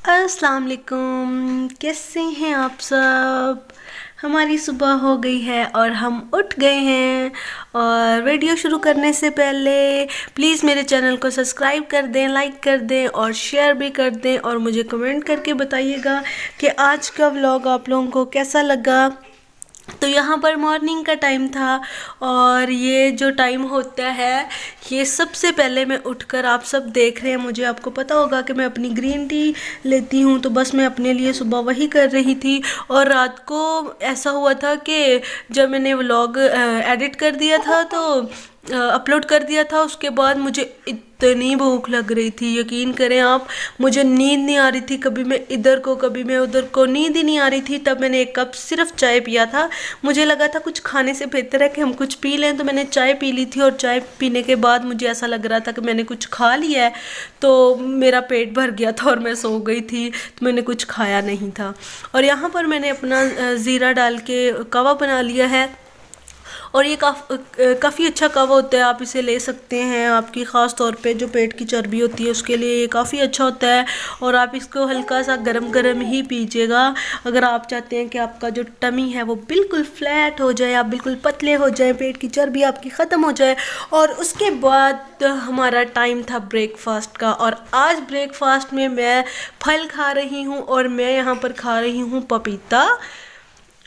अस्सलाम वालेकुम, कैसे हैं आप सब। हमारी सुबह हो गई है और हम उठ गए हैं। और वीडियो शुरू करने से पहले प्लीज़ मेरे चैनल को सब्सक्राइब कर दें, लाइक कर दें और शेयर भी कर दें। और मुझे कमेंट करके बताइएगा कि आज का व्लॉग आप लोगों को कैसा लगा। तो यहाँ पर मॉर्निंग का टाइम था और ये जो टाइम होता है ये सबसे पहले मैं उठकर, आप सब देख रहे हैं, मुझे आपको पता होगा कि मैं अपनी ग्रीन टी लेती हूँ, तो बस मैं अपने लिए सुबह वही कर रही थी। और रात को ऐसा हुआ था कि जब मैंने व्लॉग एडिट कर दिया था तो अपलोड कर दिया था, उसके बाद मुझे इतनी भूख लग रही थी, यकीन करें आप, मुझे नींद नहीं आ रही थी। कभी मैं इधर को कभी मैं उधर को, नींद ही नहीं आ रही थी। तब मैंने एक कप सिर्फ चाय पिया था। मुझे लगा था कुछ खाने से बेहतर है कि हम कुछ पी लें, तो मैंने चाय पी ली थी। और चाय पीने के बाद मुझे ऐसा लग रहा था कि मैंने कुछ खा लिया है, तो मेरा पेट भर गया था और मैं सो गई थी, तो मैंने कुछ खाया नहीं था। और यहाँ पर मैंने अपना ज़ीरा डाल के कहवा बना लिया है। और ये काफ़ी अच्छा कहवा होता है, आप इसे ले सकते हैं। आपकी ख़ास तौर पे जो पेट की चर्बी होती है उसके लिए ये काफ़ी अच्छा होता है। और आप इसको हल्का सा गरम गरम ही पीजिएगा अगर आप चाहते हैं कि आपका जो टमी है वो बिल्कुल फ्लैट हो जाए, आप बिल्कुल पतले हो जाए, पेट की चर्बी आपकी ख़त्म हो जाए। और उसके बाद हमारा टाइम था ब्रेकफास्ट का। और आज ब्रेकफास्ट में मैं फल खा रही हूँ और मैं यहाँ पर खा रही हूँ पपीता।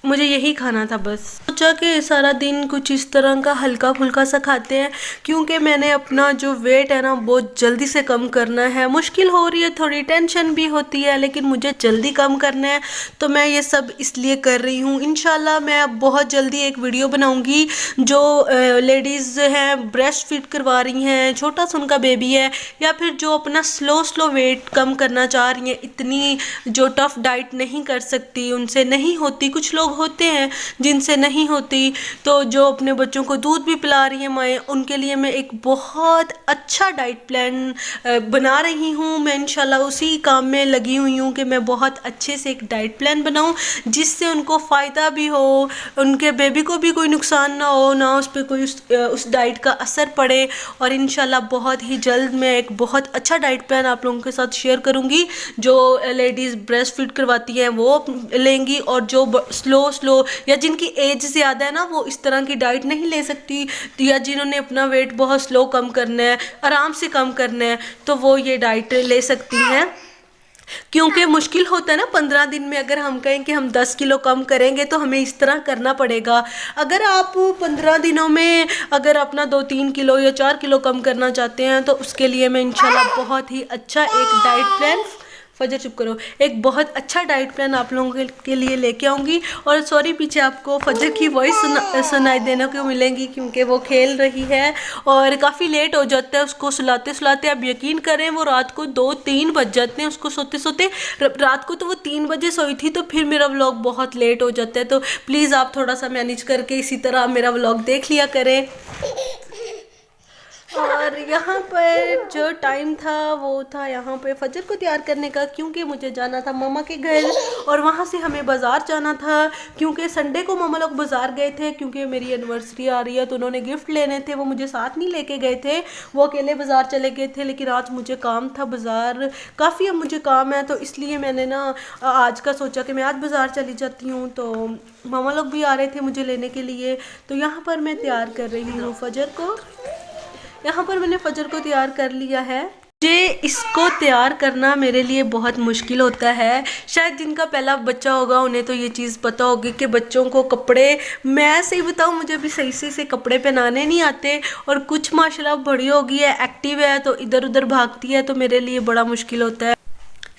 मुझे यही खाना था बस। सोचा कि सारा दिन कुछ इस तरह का हल्का फुल्का सा खाते हैं, क्योंकि मैंने अपना जो वेट है ना बहुत जल्दी से कम करना है। मुश्किल हो रही है, थोड़ी टेंशन भी होती है, लेकिन मुझे जल्दी कम करना है, तो मैं ये सब इसलिए कर रही हूँ। इंशाल्लाह मैं अब बहुत जल्दी एक वीडियो बनाऊँगी। जो लेडीज़ हैं ब्रेस्ट फीड करवा रही हैं, छोटा सा उनका बेबी है, या फिर जो अपना स्लो वेट कम करना चाह रही हैं, इतनी जो टफ़ डाइट नहीं कर सकती, उनसे नहीं होती, कुछ लोग होते हैं जिनसे नहीं होती, तो जो अपने बच्चों को दूध भी पिला रही हैं माएँ, उनके लिए मैं एक बहुत अच्छा डाइट प्लान बना रही हूँ। मैं इंशाल्लाह उसी काम में लगी हुई हूँ कि मैं बहुत अच्छे से एक डाइट प्लान बनाऊँ जिससे उनको फ़ायदा भी हो, उनके बेबी को भी कोई नुकसान ना हो, ना उस पर कोई उस डाइट का असर पड़े। और इंशाल्लाह बहुत ही जल्द मैं एक बहुत अच्छा डाइट प्लान आप लोगों के साथ शेयर करूँगी। जो लेडीज़ ब्रेस्ट फीड करवाती हैं वो लेंगी, और जो स्लो या जिनकी एज ज़्यादा है ना, वो इस तरह की डाइट नहीं ले सकती, या जिन्होंने अपना वेट बहुत स्लो कम करना है, आराम से कम करना है, तो वो ये डाइट ले सकती हैं। क्योंकि मुश्किल होता है ना 15 दिन में, अगर हम कहें कि हम 10 किलो कम करेंगे तो हमें इस तरह करना पड़ेगा। अगर आप 15 दिनों में अगर अपना 2-3 किलो या 4 किलो कम करना चाहते हैं, तो उसके लिए मैं इंशाल्लाह बहुत ही अच्छा एक डाइट प्लान, फजर चुप करो, एक बहुत अच्छा डाइट प्लान आप लोगों के लिए लेके आऊँगी। और सॉरी पीछे आपको फजर की वॉइस सुनाई देने को मिलेंगी, क्योंकि वो खेल रही है और काफ़ी लेट हो जाता है उसको सुलाते सुलाते। आप यकीन करें वो रात को 2-3 बज जाते हैं उसको सोते सोते। रात को तो वो 3 बजे सोई थी, तो फिर मेरा व्लॉग बहुत लेट हो जाता है। तो प्लीज़ आप थोड़ा सा मैनेज करके इसी तरह मेरा व्लॉग देख लिया करें। और यहाँ पर जो टाइम था वो था यहाँ पे फजर को तैयार करने का, क्योंकि मुझे जाना था मामा के घर और वहाँ से हमें बाज़ार जाना था। क्योंकि संडे को मामा लोग बाज़ार गए थे, क्योंकि मेरी एनिवर्सरी आ रही है, तो उन्होंने गिफ्ट लेने थे, वो मुझे साथ नहीं लेके गए थे, वो अकेले बाज़ार चले गए थे। लेकिन आज मुझे काम था बाज़ार, काफ़ी अब मुझे काम है, तो इसलिए मैंने ना आज का सोचा कि मैं आज बाज़ार चली जाती हूँ। तो मामा लोग भी आ रहे थे मुझे लेने के लिए, तो यहाँ पर मैं तैयार कर रही हूँ फजर को। यहाँ पर मैंने फजर को तैयार कर लिया है। मुझे इसको तैयार करना मेरे लिए बहुत मुश्किल होता है। शायद जिनका पहला बच्चा होगा उन्हें तो ये चीज़ पता होगी कि बच्चों को कपड़े, मैं सही बताऊँ मुझे भी सही से कपड़े पहनाने नहीं आते। और कुछ माशाल्लाह बड़ी हो गई है, एक्टिव है, तो इधर उधर भागती है, तो मेरे लिए बड़ा मुश्किल होता है।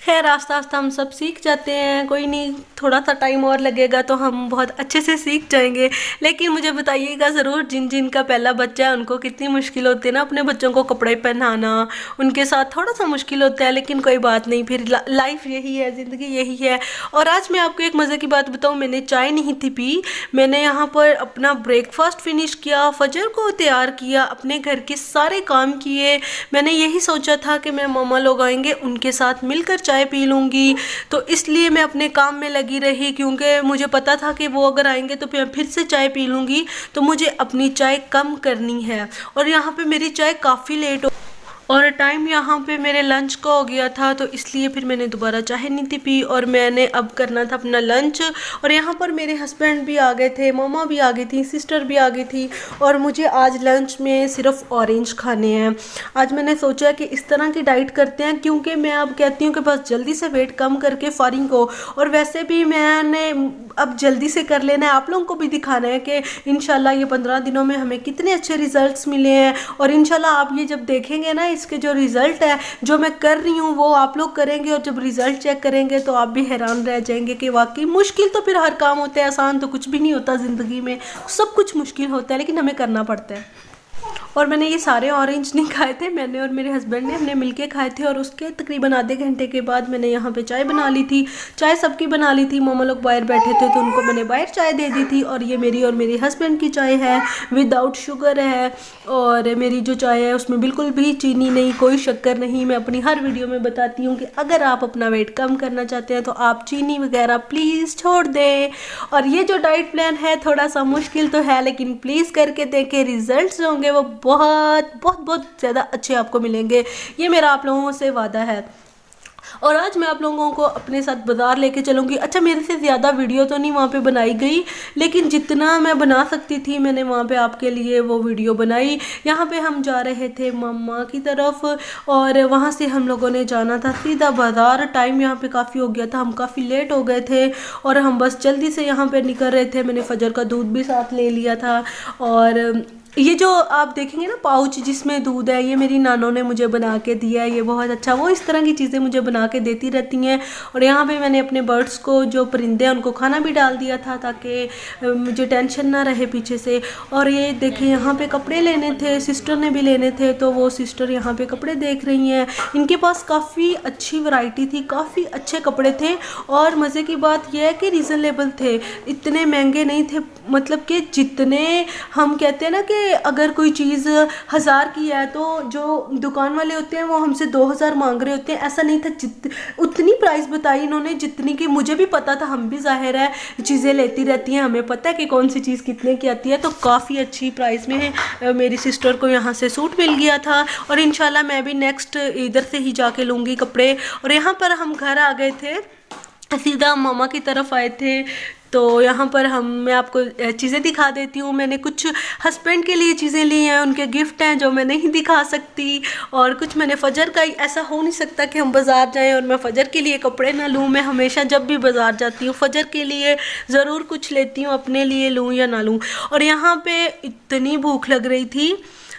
खैर आस्ता आस्ता हम सब सीख जाते हैं, कोई नहीं, थोड़ा सा टाइम और लगेगा तो हम बहुत अच्छे से सीख जाएंगे। लेकिन मुझे बताइएगा ज़रूर जिन जिन का पहला बच्चा है उनको कितनी मुश्किल होती है ना अपने बच्चों को कपड़े पहनाना, उनके साथ थोड़ा सा मुश्किल होता है। लेकिन कोई बात नहीं, फिर लाइफ यही है, ज़िंदगी यही है। और आज मैं आपको एक मज़े की बात बताऊँ, मैंने चाय नहीं थी पी, मैंने यहाँ पर अपना ब्रेकफास्ट फिनिश किया, फजर को तैयार किया, अपने घर के सारे काम किए। मैंने यही सोचा था कि मैं मामा लोग आएंगे उनके साथ मिलकर चाय पी लूँगी, तो इसलिए मैं अपने काम में लगी रही, क्योंकि मुझे पता था कि वो अगर आएंगे तो फिर से चाय पी लूँगी, तो मुझे अपनी चाय कम करनी है। और यहाँ पे मेरी चाय काफ़ी लेट और टाइम यहाँ पे मेरे लंच का हो गया था, तो इसलिए फिर मैंने दोबारा चाय नहीं थी पी और मैंने अब करना था अपना लंच। और यहाँ पर मेरे हस्बैंड भी आ गए थे, मम्मा भी आ गई थी, सिस्टर भी आ गई थी और मुझे आज लंच में सिर्फ ऑरेंज खाने हैं। आज मैंने सोचा कि इस तरह की डाइट करते हैं, क्योंकि मैं अब कहती हूँ कि बस जल्दी से वेट कम करके फारिग हो। और वैसे भी मैंने अब जल्दी से कर लेना है, आप लोगों को भी दिखाना है कि इंशाल्लाह ये 15 दिनों में हमें कितने अच्छे रिजल्ट्स मिले हैं। और इंशाल्लाह आप ये जब देखेंगे ना, इसके जो रिज़ल्ट है जो मैं कर रही हूँ वो आप लोग करेंगे और जब रिज़ल्ट चेक करेंगे तो आप भी हैरान रह जाएंगे कि वाकई मुश्किल तो फिर हर काम होता है, आसान तो कुछ भी नहीं होता ज़िंदगी में, सब कुछ मुश्किल होता है लेकिन हमें करना पड़ता है। और मैंने ये सारे ऑरेंज नहीं खाए थे, मैंने और मेरे हस्बैंड ने हमने मिलके खाए थे। और उसके तकरीबन आधे घंटे के बाद मैंने यहाँ पे चाय बना ली थी। चाय सबकी बना ली थी, मामा लोग बाहर बैठे थे तो उनको मैंने बाहर चाय दे दी थी। और ये मेरी और मेरे हस्बैंड की चाय है, विदाउट शुगर है। और मेरी जो चाय है उसमें बिल्कुल भी चीनी नहीं, कोई शक्कर नहीं। मैं अपनी हर वीडियो में बताती हूँ कि अगर आप अपना वेट कम करना चाहते हैं तो आप चीनी वगैरह प्लीज़ छोड़ दें। और ये जो डाइट प्लान है थोड़ा सा मुश्किल तो है, लेकिन प्लीज़ करके देखें, रिजल्ट्स होंगे वो बहुत बहुत बहुत ज़्यादा अच्छे आपको मिलेंगे, ये मेरा आप लोगों से वादा है। और आज मैं आप लोगों को अपने साथ बाज़ार लेके चलूँगी। अच्छा, मेरे से ज़्यादा वीडियो तो नहीं वहाँ पे बनाई गई, लेकिन जितना मैं बना सकती थी मैंने वहाँ पे आपके लिए वो वीडियो बनाई। यहाँ पे हम जा रहे थे मम्मा की तरफ और वहाँ से हम लोगों ने जाना था सीधा बाज़ार। टाइम यहाँ पे काफ़ी हो गया था, हम काफ़ी लेट हो गए थे और हम बस जल्दी से यहाँ पर निकल रहे थे। मैंने फजर का दूध भी साथ ले लिया था। और ये जो आप देखेंगे ना पाउच जिसमें दूध है, ये मेरी नानों ने मुझे बना के दिया है, ये बहुत अच्छा, वो इस तरह की चीज़ें मुझे बना के देती रहती हैं। और यहाँ पे मैंने अपने बर्ड्स को, जो परिंदे हैं, उनको खाना भी डाल दिया था ताकि मुझे टेंशन ना रहे पीछे से। और ये देखें, यहाँ पे कपड़े लेने थे, सिस्टर ने भी लेने थे, तो वो सिस्टर यहाँ पे कपड़े देख रही हैं। इनके पास काफ़ी अच्छी वैरायटी थी, काफ़ी अच्छे कपड़े थे और मज़े की बात यह है कि रीज़नेबल थे, इतने महंगे नहीं थे। मतलब कि जितने हम कहते हैं ना कि अगर कोई चीज़ 1000 की है तो जो दुकान वाले होते हैं वो हमसे 2000 मांग रहे होते हैं, ऐसा नहीं था। उतनी प्राइस बताई इन्होंने जितनी कि मुझे भी पता था, हम भी जाहिर है चीज़ें लेती रहती हैं, हमें पता है कि कौन सी चीज़ कितने की आती है। तो काफ़ी अच्छी प्राइस में मेरी सिस्टर को यहाँ से सूट मिल गया था और इंशाल्लाह मैं भी नेक्स्ट इधर से ही जाके लूँगी कपड़े। और यहाँ पर हम घर आ गए थे, सीधा मामा की तरफ आए थे। तो यहाँ पर मैं आपको चीज़ें दिखा देती हूँ। मैंने कुछ हस्बैंड के लिए चीज़ें ली हैं, उनके गिफ्ट हैं जो मैं नहीं दिखा सकती। और कुछ मैंने फ़जर का, ऐसा हो नहीं सकता कि हम बाज़ार जाएं और मैं फ़जर के लिए कपड़े ना लूँ। मैं हमेशा जब भी बाज़ार जाती हूँ फ़जर के लिए ज़रूर कुछ लेती हूँ, अपने लिए लूँ या ना लूँ। और यहाँ पे इतनी भूख लग रही थी,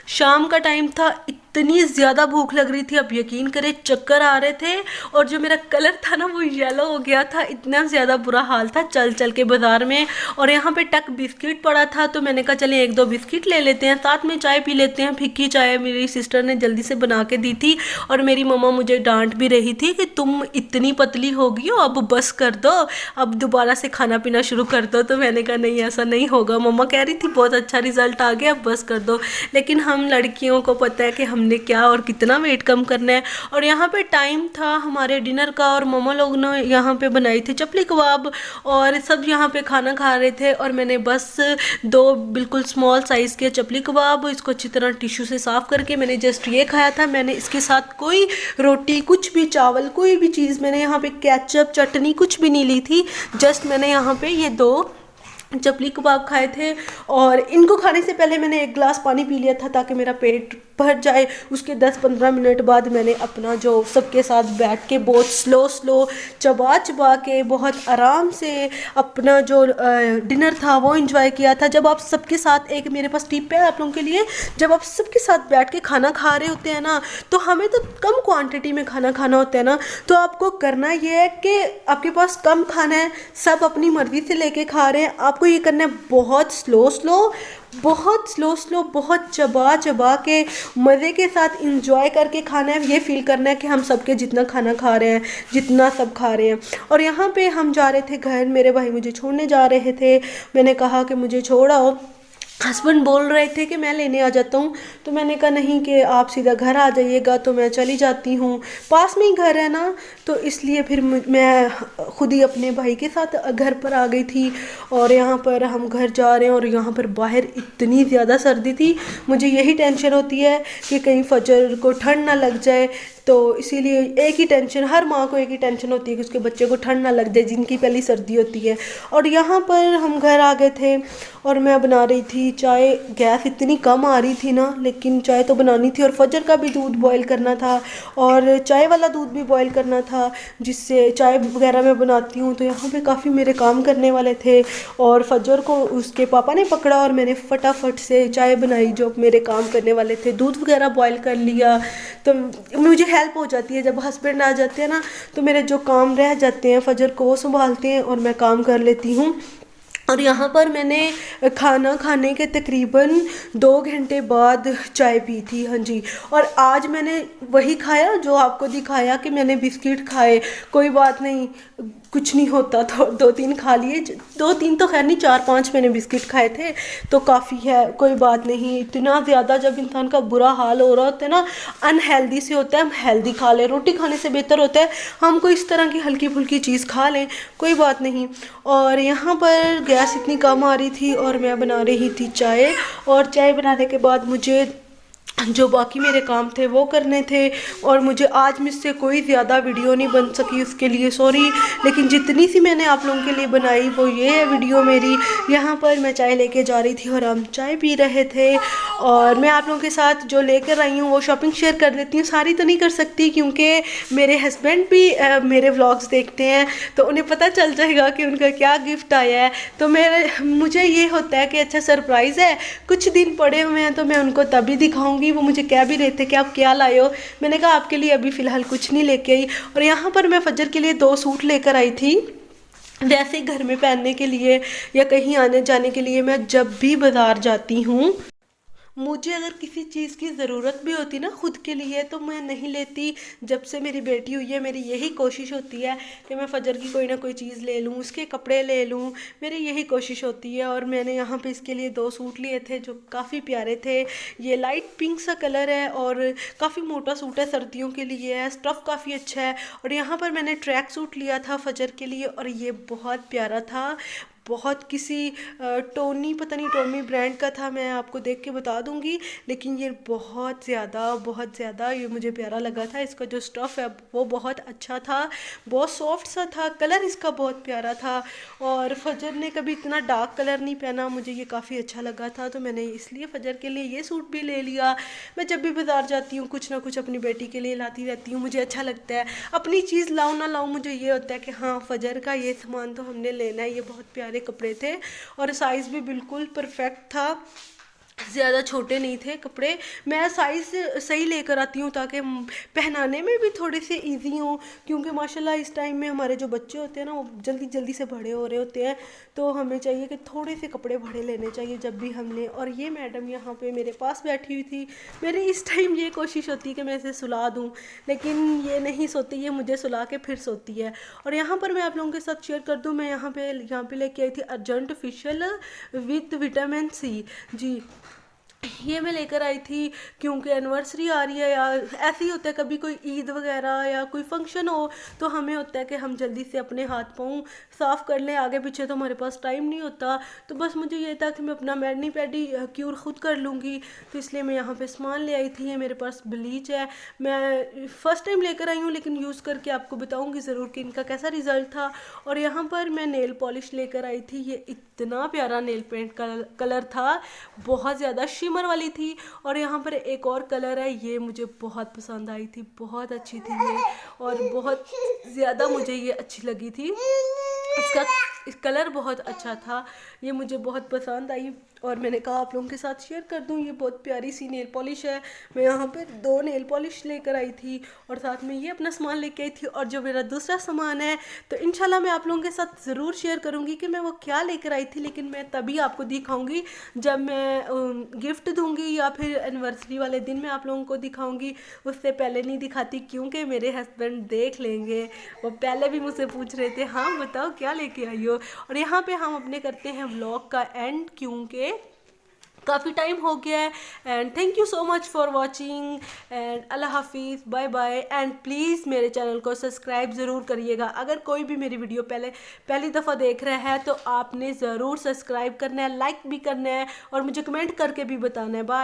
शाम का टाइम था, इतनी ज़्यादा भूख लग रही थी, अब यकीन करें चक्कर आ रहे थे और जो मेरा कलर था ना वो येलो हो गया था। इतना ज़्यादा बुरा हाल था चल चल के बाज़ार में। और यहाँ पे टक बिस्किट पड़ा था तो मैंने कहा चलें 1-2 बिस्किट ले लेते हैं, साथ में चाय पी लेते हैं। फिक्की चाय मेरी सिस्टर ने जल्दी से बना के दी थी और मेरी मम्मा मुझे डांट भी रही थी कि तुम इतनी पतली हो गई हो, अब बस कर दो, अब दोबारा से खाना पीना शुरू कर दो। तो मैंने कहा नहीं, ऐसा नहीं होगा। मम्मा कह रही थी बहुत अच्छा रिज़ल्ट आ गया, अब बस कर दो। लेकिन हम लड़कियों को पता है कि हमने क्या और कितना वेट कम करना है। और यहाँ पे टाइम था हमारे डिनर का और मम्मा लोग ने यहाँ पे बनाई थी चपली कबाब और सब यहाँ पे खाना खा रहे थे। और मैंने बस 2 बिल्कुल स्मॉल साइज़ के चपली कबाब, इसको अच्छी तरह टिश्यू से साफ़ करके मैंने जस्ट ये खाया था। मैंने इसके साथ कोई रोटी, कुछ भी चावल, कोई भी चीज़, मैंने यहाँ पे केचप, चटनी कुछ भी नहीं ली थी। जस्ट मैंने यहाँ पे ये 2 चपली कबाब खाए थे। और इनको खाने से पहले मैंने 1 गिलास पानी पी लिया था ताकि मेरा पेट भर जाए। उसके 10-15 मिनट बाद मैंने अपना जो सबके साथ बैठ के बहुत स्लो चबा चबा के बहुत आराम से अपना जो डिनर था वो एंजॉय किया था। जब आप सबके साथ, एक मेरे पास टिप है आप लोगों के लिए, जब आप सबके साथ बैठ के खाना खा रहे होते हैं ना, तो हमें तो कम क्वांटिटी में खाना खाना होता है ना, तो आपको करना ये है कि आपके पास कम खाना है, सब अपनी मर्ज़ी से लेके खा रहे हैं, आपको ये करना है बहुत स्लो, बहुत चबा चबा के मज़े के साथ इंजॉय करके खाना है। ये फील करना है कि हम सबके जितना खाना खा रहे हैं, जितना सब खा रहे हैं। और यहाँ पे हम जा रहे थे घर, मेरे भाई मुझे छोड़ने जा रहे थे। मैंने कहा कि मुझे छोड़ आओ, हस्बैंड बोल रहे थे कि मैं लेने आ जाता हूँ, तो मैंने कहा नहीं कि आप सीधा घर आ जाइएगा, तो मैं चली जाती हूँ, पास में ही घर है ना। तो इसलिए फिर मैं खुद ही अपने भाई के साथ घर पर आ गई थी। और यहाँ पर हम घर जा रहे हैं और यहाँ पर बाहर इतनी ज़्यादा सर्दी थी, मुझे यही टेंशन होती है कि कहीं फजर को ठंड ना लग जाए। तो इसीलिए एक ही टेंशन, हर माँ को एक ही टेंशन होती है कि उसके बच्चे को ठंड ना लग जाए, जिनकी पहली सर्दी होती है। और यहाँ पर हम घर आ गए थे और मैं बना रही थी चाय। गैस इतनी कम आ रही थी ना, लेकिन चाय तो बनानी थी, और फजर का भी दूध बॉईल करना था और चाय वाला दूध भी बॉईल करना था, जिससे चाय वगैरह मैं बनाती हूँ। तो यहाँ पे काफ़ी मेरे काम करने वाले थे और फजर को उसके पापा ने पकड़ा और मैंने फटाफट से चाय बनाई। जो मेरे काम करने वाले थे, दूध वगैरह बॉईल कर लिया। तो मुझे हेल्प हो जाती है, जब हस्बैंड आ जाते हैं ना तो मेरे जो काम रह जाते हैं फजर को वो संभालते हैं और मैं काम कर लेती हूँ। और यहाँ पर मैंने खाना खाने के तकरीबन 2 घंटे बाद चाय पी थी। हाँ जी। और आज मैंने वही खाया जो आपको दिखाया कि मैंने बिस्किट खाए। कोई बात नहीं, कुछ नहीं होता, तो 2-3 खा लिए। 2-3 तो खैर नहीं, 4-5 मैंने बिस्किट खाए थे, तो काफ़ी है, कोई बात नहीं। इतना ज़्यादा जब इंसान का बुरा हाल हो रहा होता है ना, अनहेल्दी से होता है, हम हेल्दी खा लें। रोटी खाने से बेहतर होता है हम कोई इस तरह की हल्की फुल्की चीज़ खा लें, कोई बात नहीं। और यहाँ पर गैस इतनी कम आ रही थी और मैं बना रही थी चाय। और चाय बनाने के बाद मुझे जो बाकी मेरे काम थे वो करने थे, और मुझे आज मुझसे कोई ज़्यादा वीडियो नहीं बन सकी, उसके लिए सॉरी। लेकिन जितनी सी मैंने आप लोगों के लिए बनाई वो ये है वीडियो मेरी। यहाँ पर मैं चाय लेके जा रही थी और हम चाय पी रहे थे। और मैं आप लोगों के साथ जो लेकर आई हूँ वो शॉपिंग शेयर कर देती हूँ। सारी तो नहीं कर सकती क्योंकि मेरे हस्बैंड भी मेरे व्लॉग्स देखते हैं, तो उन्हें पता चल जाएगा कि उनका क्या गिफ्ट आया है। तो मुझे ये होता है कि अच्छा सरप्राइज़ है, कुछ दिन पड़े हुए हैं, तो मैं उनको तभी दिखाऊंगी। वो मुझे कह भी रहे थे कि आप क्या लाए हो, मैंने कहा आपके लिए अभी फ़िलहाल कुछ नहीं लेके आई। और यहाँ पर मैं फजर के लिए 2 सूट लेकर आई थी, वैसे ही घर में पहनने के लिए या कहीं आने जाने के लिए। मैं जब भी बाज़ार जाती हूँ, मुझे अगर किसी चीज़ की ज़रूरत भी होती ना खुद के लिए, तो मैं नहीं लेती। जब से मेरी बेटी हुई है मेरी यही कोशिश होती है कि मैं फजर की कोई ना कोई चीज़ ले लूँ, उसके कपड़े ले लूँ, मेरी यही कोशिश होती है। और मैंने यहाँ पे इसके लिए 2 सूट लिए थे जो काफ़ी प्यारे थे। ये लाइट पिंक सा कलर है और काफ़ी मोटा सूट है, सर्दियों के लिए है, स्टफ़ काफ़ी अच्छा है। और यहाँ पर मैंने ट्रैक सूट लिया था फजर के लिए और ये बहुत प्यारा था। बहुत किसी टोनी, पता नहीं टोमी ब्रांड का था, मैं आपको देख के बता दूंगी। लेकिन ये बहुत ज़्यादा ये मुझे प्यारा लगा था। इसका जो स्टफ़ है वो बहुत अच्छा था, बहुत सॉफ्ट सा था, कलर इसका बहुत प्यारा था। और फजर ने कभी इतना डार्क कलर नहीं पहना, मुझे ये काफ़ी अच्छा लगा था, तो मैंने इसलिए फजर के लिए ये सूट भी ले लिया। मैं जब भी बाज़ार जाती हूँ कुछ ना कुछ अपनी बेटी के लिए लाती रहती हूँ, मुझे अच्छा लगता है। अपनी चीज़ लाऊँ ना लाऊँ, मुझे ये होता है कि हाँ फजर का ये सामान तो हमने लेना है। ये बहुत प्यारे कपड़े थे और साइज़ भी बिल्कुल परफेक्ट था, ज़्यादा छोटे नहीं थे कपड़े। मैं साइज़ सही लेकर आती हूँ ताकि पहनाने में भी थोड़े से इजी हों, क्योंकि माशाल्लाह इस टाइम में हमारे जो बच्चे होते हैं ना वो जल्दी जल्दी से बड़े हो रहे होते हैं, तो हमें चाहिए कि थोड़े से कपड़े बड़े लेने चाहिए जब भी हम लें। और ये मैडम यहाँ पे मेरे पास बैठी हुई थी, मेरी इस टाइम ये कोशिश होती है कि मैं इसे सुला दूँ, लेकिन ये नहीं सोती, ये मुझे सुला के फिर सोती है। और यहाँ पर मैं आप लोगों के साथ शेयर कर दूँ, मैं यहाँ पे लेके आई थी urgent facial with vitamin C जी। ये मैं लेकर आई थी क्योंकि एनिवर्सरी आ रही है, या ऐसे ही होता है कभी कोई ईद वगैरह या कोई फंक्शन हो तो हमें होता है कि हम जल्दी से अपने हाथ पाँव साफ़ कर लें, आगे पीछे तो हमारे पास टाइम नहीं होता। तो बस मुझे ये था कि मैं अपना मैडनी पैडी क्यूर ख़ुद कर लूँगी, तो इसलिए मैं यहाँ पे सामान ले आई थी। ये मेरे पास ब्लीच है, मैं फ़र्स्ट टाइम लेकर आई हूँ, लेकिन यूज़ करके आपको बताऊँगी ज़रूर कि इनका कैसा रिज़ल्ट था। और यहाँ पर मैं नेल पॉलिश लेकर आई थी, ये इतना प्यारा नेल पेंट कलर था, बहुत ज़्यादा शिमर वाली थी। और यहाँ पर एक और कलर है, ये मुझे बहुत पसंद आई थी, बहुत अच्छी थी ये, और बहुत ज़्यादा मुझे ये अच्छी लगी थी। इसका कलर बहुत अच्छा था, ये मुझे बहुत पसंद आई और मैंने कहा आप लोगों के साथ शेयर कर दूं। ये बहुत प्यारी सी नेल पॉलिश है, मैं यहाँ पे 2 नेल पॉलिश लेकर आई थी और साथ में ये अपना सामान लेके आई थी। और जो मेरा दूसरा सामान है तो इंशाल्लाह मैं आप लोगों के साथ ज़रूर शेयर करूँगी कि मैं वो क्या लेकर आई थी, लेकिन मैं तभी आपको दिखाऊँगी जब मैं गिफ्ट दूँगी या फिर एनिवर्सरी वाले दिन मैं आप लोगों को दिखाऊँगी। उससे पहले नहीं दिखाती क्योंकि मेरे हस्बैंड देख लेंगे, वो पहले भी मुझसे पूछ रहे थे हाँ बताओ क्या लेके आई हो। और यहाँ पे हम अपने करते हैं व्लॉग का एंड, क्योंकि काफ़ी टाइम हो गया है। And thank you so much for watching and अल्लाह हाफिज़, बाय बाय। एंड प्लीज़ मेरे चैनल को सब्सक्राइब ज़रूर करिएगा। अगर कोई भी मेरी वीडियो पहली दफ़ा देख रहा है तो आपने ज़रूर सब्सक्राइब करना है, लाइक भी करना है और मुझे कमेंट करके भी बताना है। बाय।